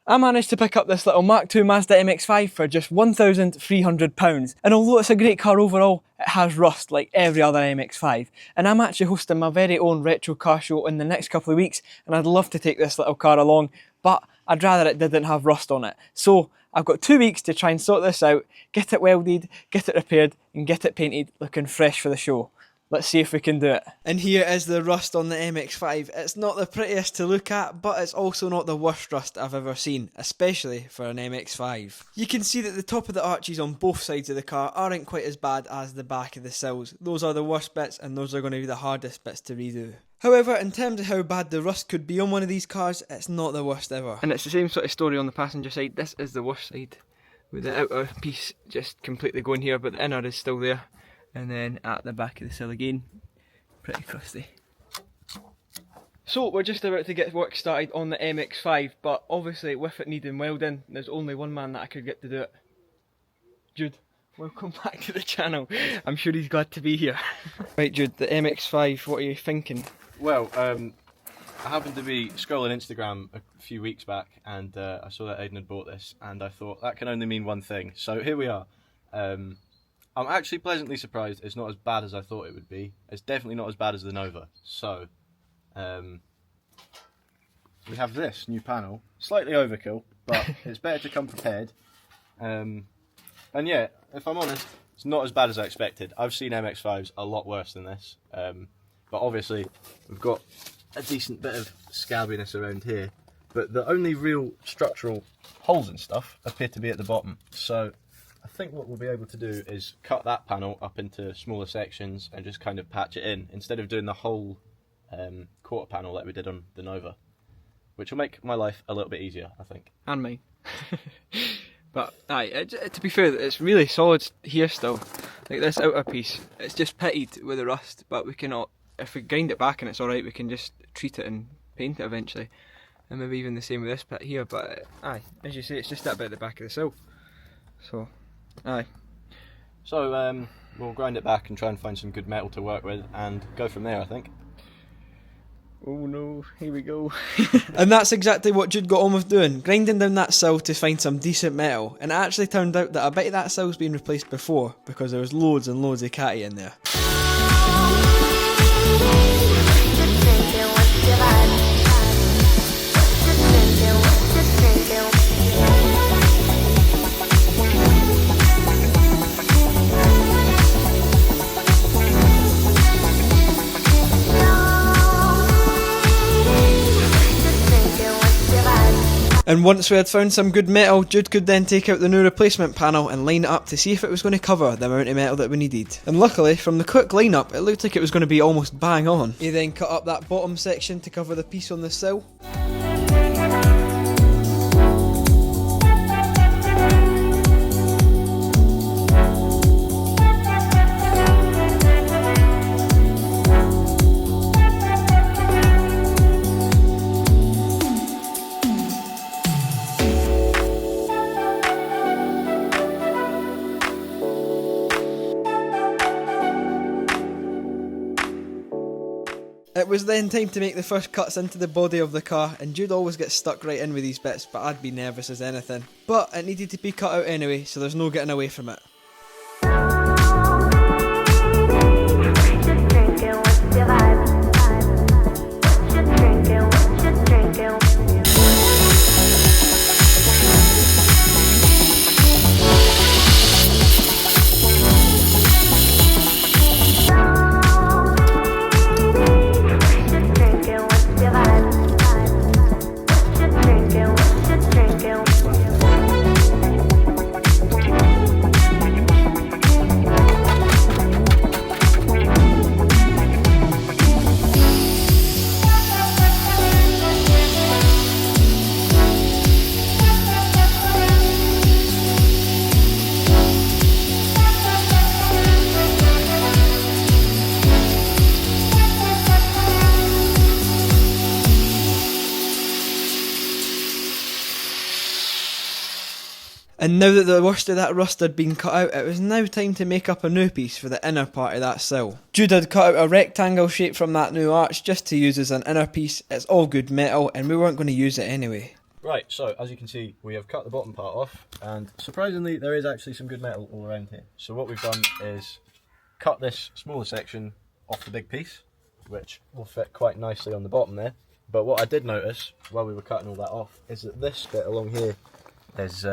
I managed to pick up this little Mark II Mazda MX-5 for just £1,300, and although it's a great car overall, it has rust like every other MX-5. And I'm actually hosting my very own retro car show in the next couple of weeks, and I'd love to take this little car along, but I'd rather it didn't have rust on it. So I've got 2 weeks to try and sort this out, get it welded, get it repaired, and get it painted looking fresh for the show. Let's see if we can do it. And here is the rust on the MX-5. It's not the prettiest to look at, but it's also not the worst rust I've ever seen, especially for an MX-5. You can see that the top of the arches on both sides of the car aren't quite as bad as the back of the sills. Those are the worst bits, and those are going to be the hardest bits to redo. However, in terms of how bad the rust could be on one of these cars, it's not the worst ever. And it's the same sort of story on the passenger side. This is the worst side, with the outer piece just completely going here, but the inner is still there. And then at the back of the sill again, pretty crusty. So we're just about to get work started on the MX-5, but obviously with it needing welding, there's only one man that I could get to do it. Jude, welcome back to the channel. I'm sure he's glad to be here. Right Jude, the MX-5, what are you thinking? Well, I happened to be scrolling Instagram a few weeks back, and I saw that Aiden had bought this, and I thought that can only mean one thing. So here we are. I'm actually pleasantly surprised it's not as bad as I thought it would be. It's definitely not as bad as the Nova. So, we have this new panel. Slightly overkill, but it's better to come prepared. And yeah, if I'm honest, it's not as bad as I expected. I've seen MX-5s a lot worse than this. But obviously, we've got a decent bit of scabbiness around here. But the only real structural holes and stuff appear to be at the bottom. So I think what we'll be able to do is cut that panel up into smaller sections and just kind of patch it in, instead of doing the whole quarter panel that we did on the Nova, which will make my life a little bit easier, I think. And mine. But aye, to be fair, it's really solid here still. Like this outer piece, it's just pitted with the rust, but we cannot, if we grind it back and it's alright, we can just treat it and paint it eventually. And maybe even the same with this bit here, but aye, as you say, it's just that bit at the back of the sill. So, aye. So we'll grind it back and try and find some good metal to work with and go from there, I think. Oh no, here we go. And that's exactly what Jude got on with doing, grinding down that sill to find some decent metal. And it actually turned out that a bit of that sill's been replaced before, because there was loads and loads of catty in there. And once we had found some good metal, Jude could then take out the new replacement panel and line it up to see if it was going to cover the amount of metal that we needed. And luckily, from the quick line up, it looked like it was going to be almost bang on. He then cut up that bottom section to cover the piece on the sill. It was then time to make the first cuts into the body of the car, and Jude always gets stuck right in with these bits, but I'd be nervous as anything. But it needed to be cut out anyway, so there's no getting away from it. And now that the worst of that rust had been cut out, it was now time to make up a new piece for the inner part of that sill. Jude had cut out a rectangle shape from that new arch just to use as an inner piece. It's all good metal and we weren't going to use it anyway. Right, so as you can see, we have cut the bottom part off, and surprisingly there is actually some good metal all around here. So what we've done is cut this smaller section off the big piece, which will fit quite nicely on the bottom there. But what I did notice while we were cutting all that off is that this bit along here is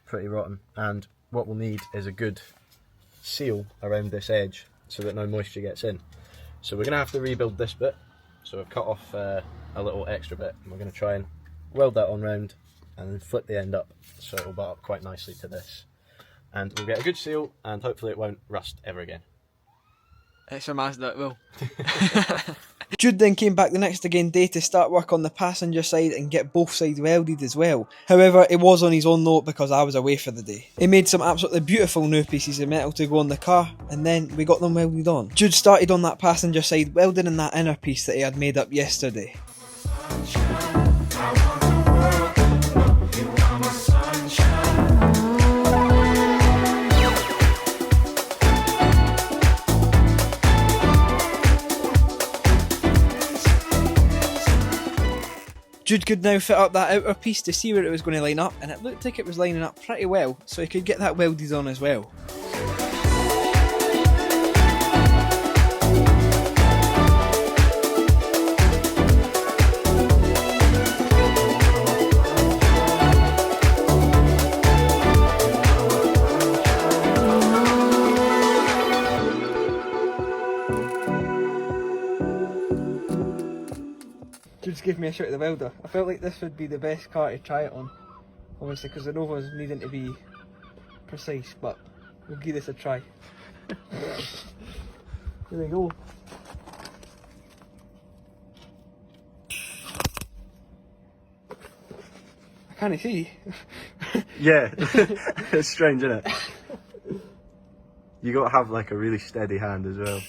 pretty rotten, and what we'll need is a good seal around this edge so that no moisture gets in. So we're going to have to rebuild this bit. So I've cut off a little extra bit, and we're going to try and weld that on round and then flip the end up so it will butt up quite nicely to this. And we'll get a good seal, and hopefully it won't rust ever again. It's a Mazda, it will. Jude then came back the next day to start work on the passenger side and get both sides welded as well. However, it was on his own note because I was away for the day. He made some absolutely beautiful new pieces of metal to go on the car, and then we got them welded on. Jude started on that passenger side welding in that inner piece that he had made up yesterday. Jude could now fit up that outer piece to see where it was going to line up, and it looked like it was lining up pretty well, so he could get that welded on as well. Jude's gave me a shout at the welder. I felt like this would be the best car to try it on, obviously because the Nova's needing to be precise, but we'll give this a try. Here we go. I can't see. Yeah, it's strange, isn't it? You got to have like a really steady hand as well.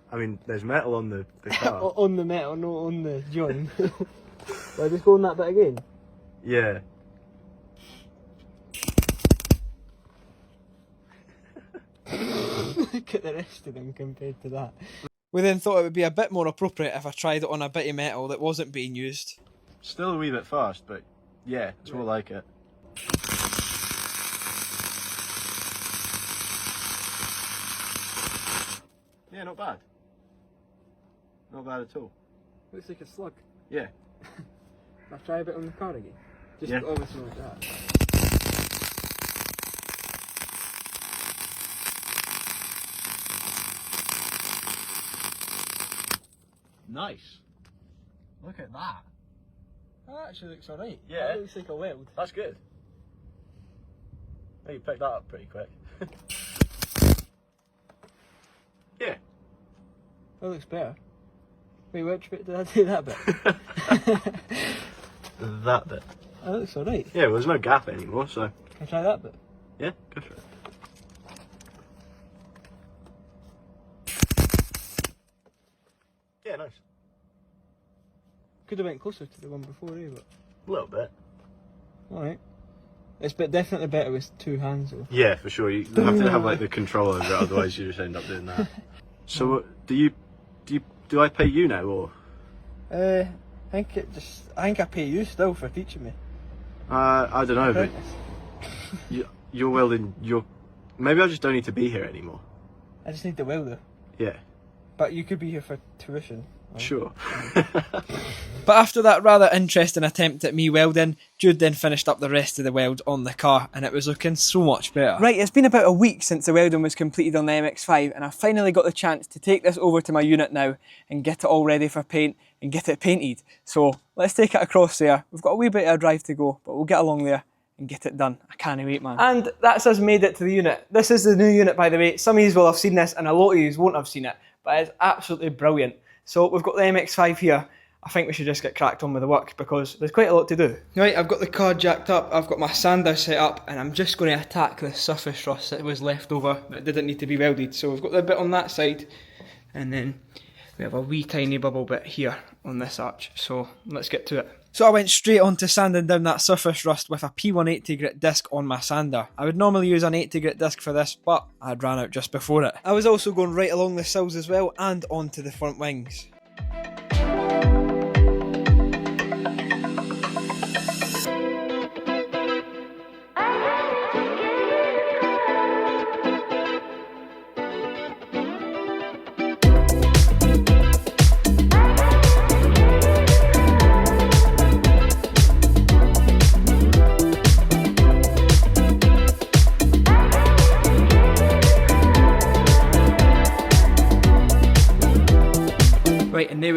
I mean, there's metal on the car. On the metal, not on the joint. Well, just go on that bit again. Yeah. Look at the rest of them compared to that. We then thought it would be a bit more appropriate if I tried it on a bit of metal that wasn't being used. Still a wee bit fast, but yeah, it's more like it. Yeah, not bad. Not bad at all. Looks like a slug. Yeah. I'll try a bit on the car again. Just Yeah. obviously like that. Nice. Look at that. That actually looks alright. Yeah. That looks like a weld. That's good. Oh, you picked that up pretty quick. Yeah. That looks better. Wait, which bit did I do that bit? That bit. That looks alright. Yeah, well, there's no gap anymore, so. Can I try that bit? Yeah, go for it. Yeah, nice. Could have went closer to the one before, but... A little bit. Alright. It's definitely better with two hands though. Yeah, for sure. You have to have like the control over it, otherwise you just end up doing that. So, do I pay you now, or? I think I pay you still for teaching me. I don't know, but you're welding. Maybe I just don't need to be here anymore. I just need the welder. Yeah. But you could be here for tuition. Right? Sure. But after that rather interesting attempt at me welding, Jude then finished up the rest of the weld on the car, and it was looking so much better. Right, it's been about a week since the welding was completed on the MX-5, and I finally got the chance to take this over to my unit now and get it all ready for paint and get it painted. So let's take it across there. We've got a wee bit of a drive to go, but we'll get along there and get it done. I can't wait, man. And that's us made it to the unit. This is the new unit, by the way. Some of you will have seen this and a lot of you won't have seen it, but it's absolutely brilliant. So we've got the MX-5 here. I think we should just get cracked on with the work because there's quite a lot to do. Right, I've got the car jacked up, I've got my sander set up, and I'm just going to attack the surface rust that was left over that didn't need to be welded. So we've got the bit on that side, and then we have a wee tiny bubble bit here on this arch. So let's get to it. So I went straight on to sanding down that surface rust with a P.1 80 grit disc on my sander. I would normally use an 80 grit disc for this, but I'd ran out just before it. I was also going right along the sills as well and onto the front wings.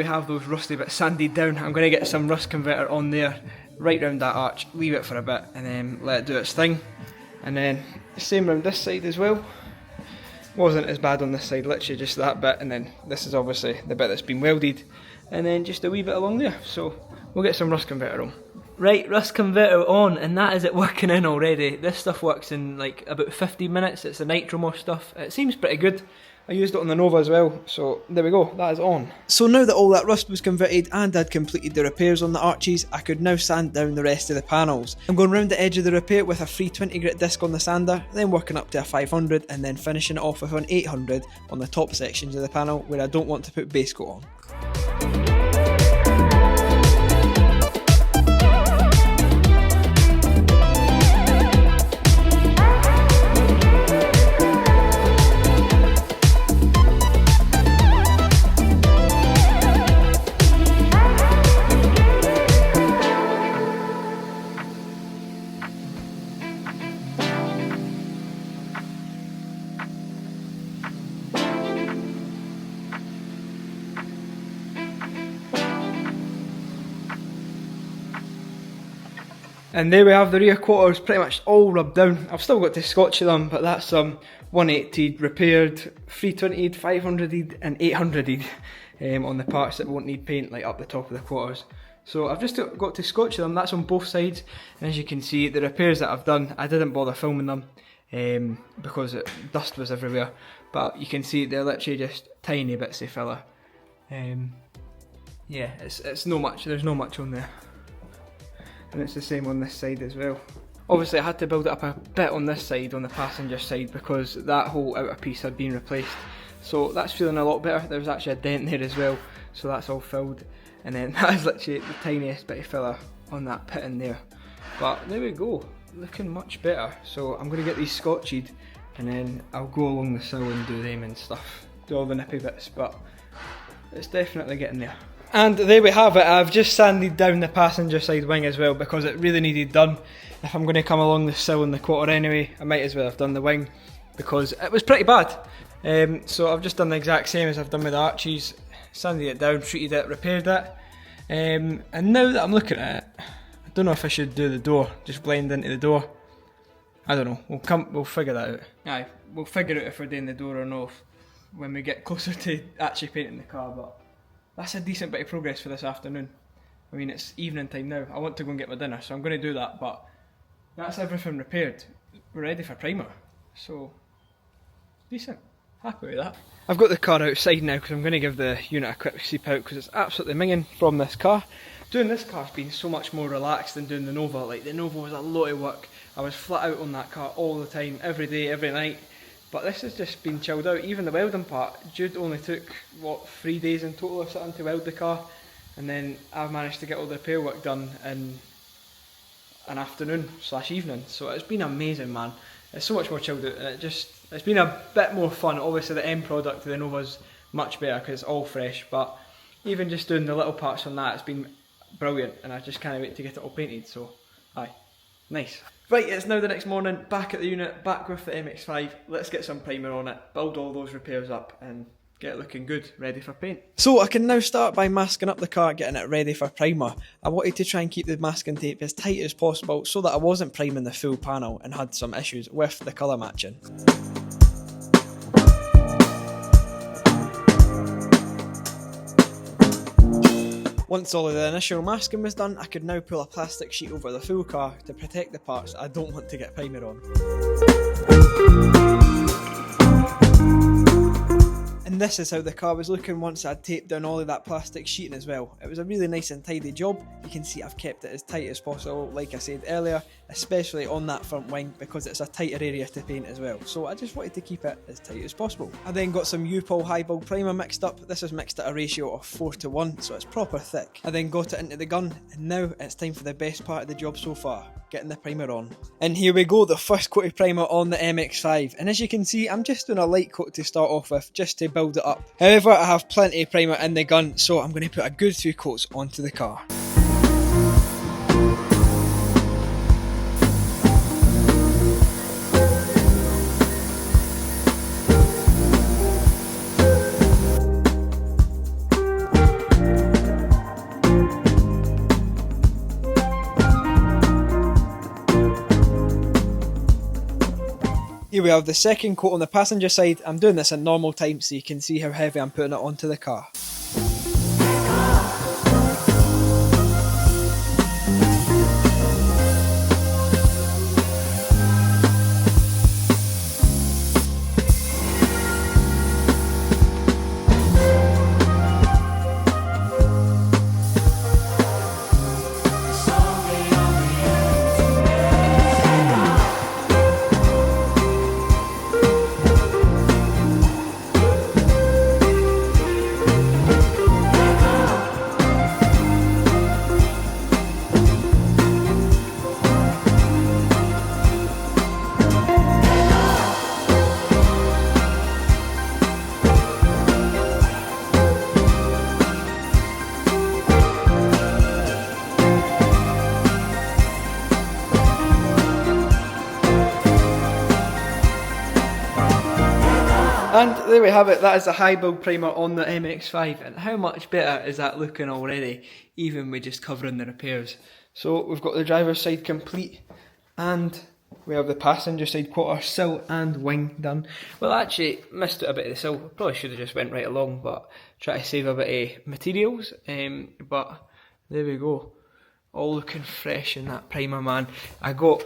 have those rusty bits sanded down, I'm going to get some rust converter on there, right round that arch, leave it for a bit, and then let it do its thing. And then same round this side as well. Wasn't as bad on this side, literally just that bit, and then this is obviously the bit that's been welded, and then just a wee bit along there. So we'll get some rust converter on. Right, rust converter on, and that is it working in already. This stuff works in like about 15 minutes. It's the Nitromo stuff. It seems pretty good. I used it on the Nova as well, so there we go, that is on. So now that all that rust was converted and I'd completed the repairs on the arches, I could now sand down the rest of the panels. I'm going round the edge of the repair with a 320 grit disc on the sander, then working up to a 500 and then finishing it off with an 800 on the top sections of the panel where I don't want to put base coat on. And there we have the rear quarters pretty much all rubbed down. I've still got to scotch them, but that's 180'd repaired, 320'd, 500'd and 800'd on the parts that won't need paint, like up the top of the quarters. So I've just got to scotch them, that's on both sides. And as you can see, the repairs that I've done, I didn't bother filming them because dust was everywhere. But you can see they're literally just tiny bits of filler. Yeah, it's no much, there's no much on there. And it's the same on this side as well. Obviously I had to build it up a bit on this side, on the passenger side, because that whole outer piece had been replaced. So that's feeling a lot better. There's actually a dent there as well, so that's all filled. And then that is literally the tiniest bit of filler on that pit in there. But there we go, looking much better. So I'm going to get these scotched and then I'll go along the sill and do them and stuff. Do all the nippy bits, but it's definitely getting there. And there we have it. I've just sanded down the passenger side wing as well because it really needed done. If I'm going to come along the sill and the quarter anyway, I might as well have done the wing because it was pretty bad. So I've just done the exact same as I've done with the arches, sanded it down, treated it, repaired it. And now that I'm looking at it, I don't know if I should do the door, just blend into the door. I don't know, we'll figure that out. Aye, we'll figure out if we're doing the door or not when we get closer to actually painting the car, but that's a decent bit of progress for this afternoon. I mean, it's evening time now. I want to go and get my dinner, so I'm going to do that, but that's everything repaired. We're ready for primer. So, decent. Happy with that. I've got the car outside now because I'm going to give the unit a quick sweep out because it's absolutely minging from this car. Doing this car's been so much more relaxed than doing the Nova. Like, the Nova was a lot of work. I was flat out on that car all the time, every day, every night. But this has just been chilled out. Even the welding part, Jude only took, what, 3 days in total or something to weld the car. And then I've managed to get all the repair work done in an afternoon / evening. So it's been amazing, man. It's so much more chilled out, and it's been a bit more fun. Obviously the end product of the Nova's much better because it's all fresh, but even just doing the little parts on that, it's been brilliant, and I just can't wait to get it all painted. So aye, nice. Right, it's now the next morning, back at the unit, back with the MX-5. Let's get some primer on it, build all those repairs up and get it looking good, ready for paint. So I can now start by masking up the car, getting it ready for primer. I wanted to try and keep the masking tape as tight as possible so that I wasn't priming the full panel and had some issues with the colour matching. Once all of the initial masking was done, I could now pull a plastic sheet over the full car to protect the parts I don't want to get primer on. And this is how the car was looking once I'd taped down all of that plastic sheeting as well. It was a really nice and tidy job. You can see I've kept it as tight as possible, like I said earlier, especially on that front wing because it's a tighter area to paint as well. So I just wanted to keep it as tight as possible. I then got some U-POL high bulk primer mixed up. This is mixed at a ratio of 4:1, so it's proper thick. I then got it into the gun, and now it's time for the best part of the job so far, getting the primer on. And here we go, the first coat of primer on the MX-5. And as you can see, I'm just doing a light coat to start off with, just to build it up. However, I have plenty of primer in the gun, so I'm going to put a good 2 coats onto the car. Here we have the second coat on the passenger side. I'm doing this in normal time so you can see how heavy I'm putting it onto the car. And there we have it, that is the high build primer on the MX-5, and how much better is that looking already, even with just covering the repairs. So we've got the driver's side complete, and we have the passenger side quarter sill and wing done. Well, I actually missed out a bit of the sill, probably should have just went right along, but try to save a bit of materials, but there we go, all looking fresh in that primer, man. I got,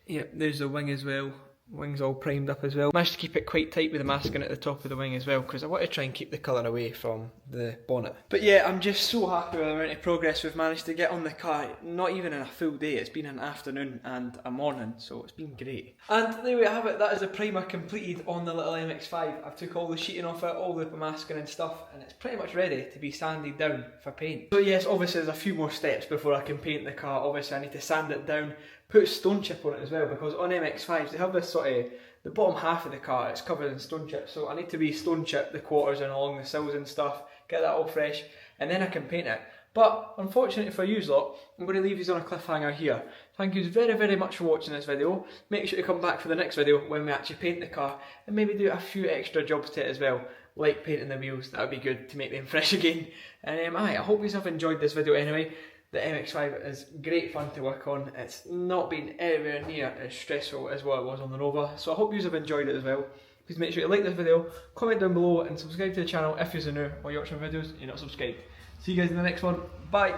yeah, there's the wing as well. Wing's all primed up as well. Managed to keep it quite tight with the masking at the top of the wing as well, because I want to try and keep the colour away from the bonnet. But yeah, I'm just so happy with the amount of progress we've managed to get on the car. Not even in a full day, it's been an afternoon and a morning, so it's been great. And there we have it, that is the primer completed on the little MX-5. I've took all the sheeting off it, all the masking and stuff, and it's pretty much ready to be sanded down for paint. So yes, obviously there's a few more steps before I can paint the car. Obviously I need to sand it down, put stone chip on it as well, because on MX-5s they have this sort of, the bottom half of the car it's covered in stone chip, so I need to stone chip the quarters and along the sills and stuff, get that all fresh, and then I can paint it. But unfortunately for you lot, I'm going to leave you on a cliffhanger here. Thank you very much for watching this video. Make sure to come back for the next video when we actually paint the car, and maybe do a few extra jobs to it as well, like painting the wheels. That would be good to make them fresh again. And I hope you have enjoyed this video anyway. The MX-5 is great fun to work on. It's not been anywhere near as stressful as what it was on the Nova, so I hope you have enjoyed it as well. Please make sure to like this video, comment down below and subscribe to the channel if you're new or you're watching my videos and you're not subscribed. See you guys in the next one. Bye!